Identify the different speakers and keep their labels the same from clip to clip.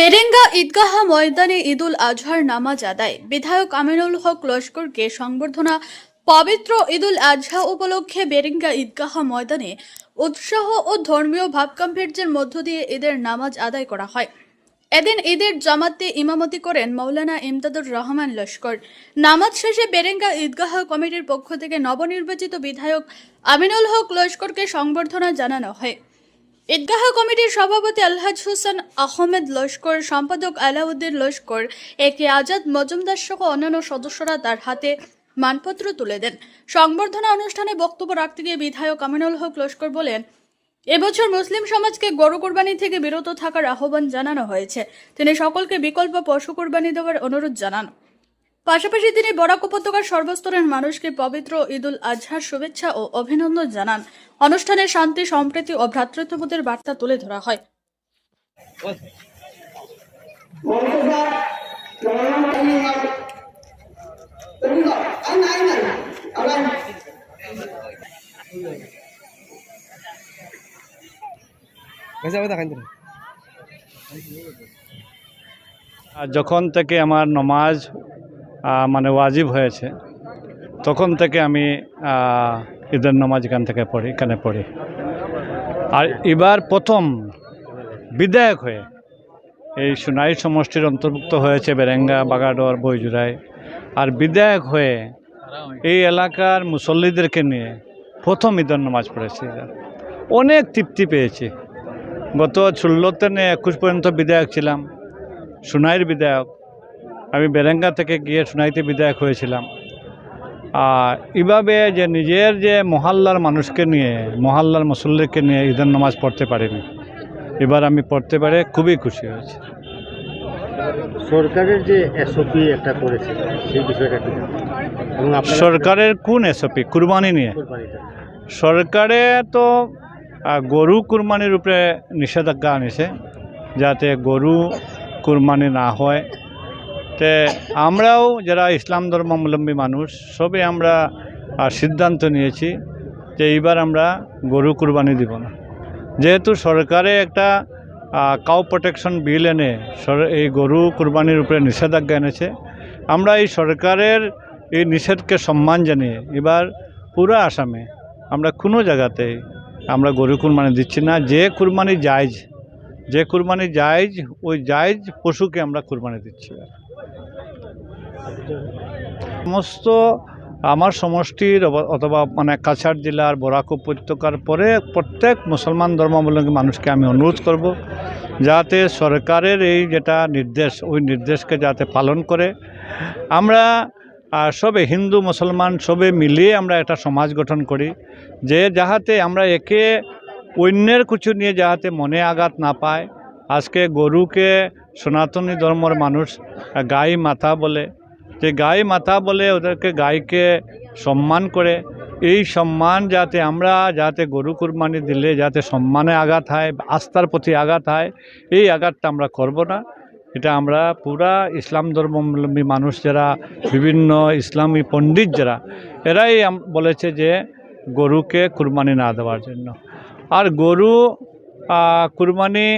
Speaker 1: বেরেঙ্গা ঈদগাহ ময়দানে ঈদুল আজহার নামাজ আদায়। বিধায়ক আমিনুল হক লস্করকে সংবর্ধনা। পবিত্র ঈদুল আজহা উপলক্ষে বেরেঙ্গা ঈদগাহ ময়দানে উৎসাহ ও ধর্মীয় ভাবগাম্ভীর্যের মধ্য দিয়ে ঈদের নামাজ আদায় করা হয়। এদিন ঈদের জামাতে ইমামতি করেন মাওলানা ইমদাদুর রহমান লস্কর। নামাজ শেষে বেরেঙ্গা ঈদগাহ কমিটির পক্ষ থেকে নবনির্বাচিত বিধায়ক আমিনুল হক লস্করকে সংবর্ধনা জানানো হয়। ঈদগাহ কমিটির সভাপতি আলহাজ হোসেন আহমেদ লস্কর, সম্পাদক আলাউদ্দিন লস্কর, একে আজাদ মজুমদার সহ অন্যান্য সদস্যরা তার হাতে মানপত্র তুলে দেন। সংবর্ধনা অনুষ্ঠানে বক্তব্য রাখতে গিয়ে বিধায়ক আমিনুল হক লস্কর বলেন, এবছর মুসলিম সমাজকে গরু কোরবানি থেকে বিরত থাকার আহ্বান জানানো হয়েছে। তিনি সকলকে বিকল্প পশু কোরবানি দেওয়ার অনুরোধ জানান। পাশাপাশি তিনি বরাক উপত্যকার সর্বস্তরের মানুষকে পবিত্র ঈদুল আজহার শুভেচ্ছা ও অভিনন্দন জানান। অনুষ্ঠানে শান্তি, সম্প্রীতি ও ভ্রাতৃত্ববোধের বার্তা তুলে ধরা হয়।
Speaker 2: যখন থেকে আমার নমাজ ওয়াজিব হয়েছে তখন থেকে আমি ঈদের নামাজ এখানে পড়ি। আর এবার প্রথম বিধায়ক হয়ে এই সোনাই সমষ্টির অন্তর্ভুক্ত হয়েছে বেরেঙ্গা, বাগাডোর, বইজুরাই। আর বিধায়ক হয়ে এই এলাকার মুসল্লিদেরকে নিয়ে প্রথম ঈদের নামাজ পড়েছি। অনেক তৃপ্তি পেয়েছি। গত 16 থেকে 21 পর্যন্ত বিধায়ক ছিলাম, সোনাইয়ের বিধায়ক। আমি বেরেঙ্গা থেকে গিয়ে সোনাইতে বিধায়ক হয়েছিলাম। আর এভাবে যে নিজের যে মহল্লার মানুষকে নিয়ে, মহল্লার মুসল্লিকে নিয়ে ঈদের নামাজ পড়তে পারিনি। এবার আমি পড়তে পারে খুবই খুশি হয়েছি।
Speaker 3: সরকারের যে এসওপি একটা করেছে সেই বিষয়টা কি? এবং
Speaker 2: সরকারের কোন এসওপি? কুরবানি নিয়ে সরকারে তো গরু কুরবানির উপরে নিষেধাজ্ঞা আনিছে, যাতে গরু কুরবানি না হয়। তে আমরাও যারা ইসলাম ধর্মাবলম্বী মানুষ সবে আমরা সিদ্ধান্ত নিয়েছি যে এইবার আমরা গরু কুরবানি দিব না। যেহেতু সরকারে একটা কাউ প্রোটেকশন বিল এনে এই গরু কুরবানির উপরে নিষেধাজ্ঞা এনেছে, আমরা এই সরকারের এই নিষেধকে সম্মান জানিয়ে এবার পুরো আসামে আমরা কোনো জায়গাতেই আমরা গরু কুরবানি দিচ্ছি না। যে কুরবানি জায়েজ ওই জায়েজ পশুকে আমরা কুরবানি দিচ্ছি। সমস্ত আমার সমষ্টির অথবা কাছাড় জেলার বরাক উপত্যকার পরে প্রত্যেক মুসলমান ধর্মাবলম্বী মানুষকে আমি অনুরোধ করব যাতে সরকারের এই যেটা নির্দেশ, ওই নির্দেশকে যাতে পালন করে। আমরা সবে হিন্দু মুসলমান সবে মিলিয়ে আমরা একটা সমাজ গঠন করি, যে যাহাতে আমরা একে অন্যের কিছু নিয়ে যাহাতে মনে আঘাত না পায়। আজকে গরুকে সনাতনী ধর্মের মানুষ গাই মাতা বলে, যে গাই মাতা বলে ওদেরকে গাইকে সম্মান করে। এই সম্মান যাতে আমরা গরু কুরবানি দিলে যাতে সম্মানে আঘাত হয়, আস্থার প্রতি আঘাত হয়, এই আঘাতটা আমরা করব না। এটা আমরা পুরা ইসলাম ধর্মাবলম্বী মানুষ যারা, বিভিন্ন ইসলামী পণ্ডিত যারা, এরাই বলেছে যে গরুকে কুরবানি না দেওয়ার জন্য। আর গরু কুরবানি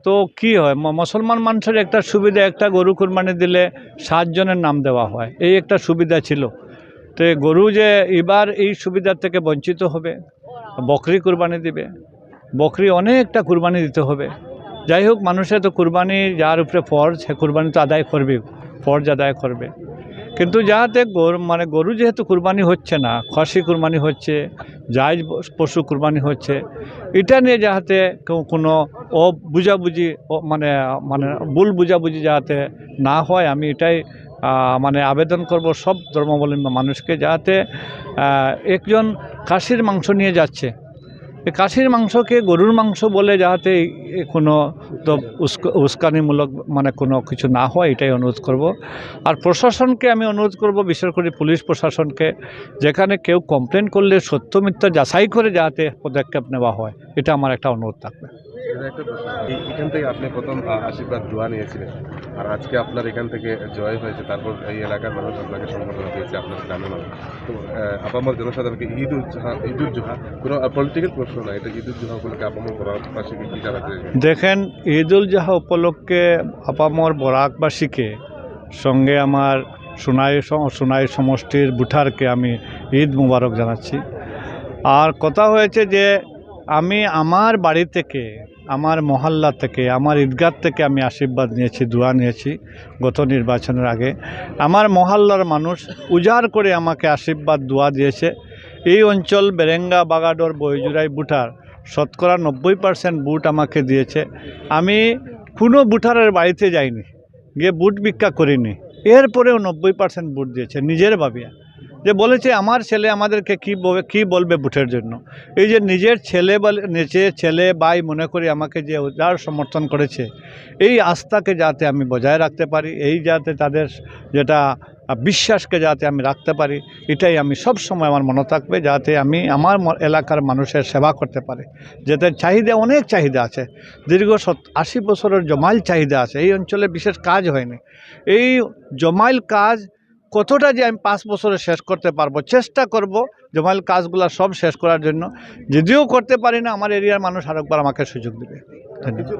Speaker 2: তো কি হয়, মুসলমান মানুষের একটা সুবিধা, একটা গরু কুরবানি দিলে 7 জনের নাম দেওয়া হয়, এই একটা সুবিধা ছিল। তো গরু যে এবার এই সুবিধার থেকে বঞ্চিত হবে, বকরি কুরবানি দিবে, বকরি অনেকটা কুরবানি দিতে হবে। যাই হোক, মানুষের তো কুরবানি যার উপরে ফরজ, সে কুরবানি তো আদায় করবে, ফরজ আদায় করবে। কিন্তু যাতে গরু যেহেতু কুরবানি হচ্ছে না, খাসি কুরবানি হচ্ছে, জায়েজ পশু কুরবানি হচ্ছে, এটা নিয়ে যাতে কোনো বুঝাবুঝি ভুল বুঝাবুঝি যাতে না হয়, আমি এটাই আবেদন করব সব ধর্মাবলম্বী মানুষকে, যাতে একজন খাসির মাংস নিয়ে যাচ্ছে, খাসির মাংসকে গরুর মাংস বলে যাতে কোনো উস্কানিমূলক কোনো কিছু না হয়, এটাই অনুরোধ করব। আর প্রশাসনকে আমি অনুরোধ করব, বিশেষ করে পুলিশ প্রশাসনকে, যেখানে কেউ কমপ্লেন করলে সত্য মিথ্যা যাচাই করে যাতে পদক্ষেপ নেওয়া হয়, এটা আমার একটা অনুরোধ থাকবে।
Speaker 4: একটা প্রশ্ন, এখান থেকে আপনি প্রথম আশীর্বাদ দোয়া নিয়েছিলেন, আর আজকে আপনার এখান থেকে জয় হয়েছে, তারপর এই এলাকার মানুষ আপনাকে সম্বোধনা দিয়েছে আপনার গ্রামের মানুষ। তো আপামর জনসাধারণকে ঈদ উল জুহা কোনো পলিটিক্যাল প্রশ্ন না, এটা ঈদ উল জুহা উপলক্ষে আপামর বরাকবাসীকে কি জানাতে চাইছেন?
Speaker 2: দেখেন, ঈদ উল জুহা উপলক্ষে আপামর বরাকবাসীকে সঙ্গে আমার সোনাই সমষ্টির বুঠারকে আমি ঈদ মুবারক জানাচ্ছি। আর কথা হয়েছে যে আমি আমার বাড়ি থেকে, আমার মহল্লা থেকে, আমার ঈদগাহ থেকে আমি আশীর্বাদ নিয়েছি, দোয়া নিয়েছি গত নির্বাচনের আগে। আমার মহল্লার মানুষ উজাড় করে আমাকে আশীর্বাদ দোয়া দিয়েছে। এই অঞ্চল বেরেঙ্গা, বাগাডোর, বইজুরাই বুঠার শতকরা 90% বুট আমাকে দিয়েছে। আমি কোনো বুঠারের বাড়িতে যাইনি, গিয়ে বুট ভিক্ষা করিনি, এরপরেও 90% বুট দিয়েছে নিজের ভাবিয়া। যে বলেছে আমার ছেলে আমাদেরকে কি বলবে বুটের জন্য। এই যে নিজের ছেলে ভাই মনে করি আমাকে যে উদার সমর্থন করেছে, এই আস্থাকে যাতে আমি বজায় রাখতে পারি, এই যাতে তাদের যেটা বিশ্বাসকে যাতে আমি রাখতে পারি, এটাই আমি সব সময় আমার মনে থাকবে, যাতে আমি আমার এলাকার মানুষের সেবা করতে পারি। যাতে অনেক চাহিদা আছে, দীর্ঘ 80 বছরের জমাইল চাহিদা আছে। এই অঞ্চলে বিশেষ কাজ হয়নি। এই জমাইল কাজ কতটা যে আমি 5 বছরে শেষ করতে পারবো, চেষ্টা করব জমাইল কাজগুলো সব শেষ করার জন্য। যদিও করতে পারি না, আমার এরিয়ার মানুষ আরেকবার আমাকে সুযোগ দেবে। ধন্যবাদ।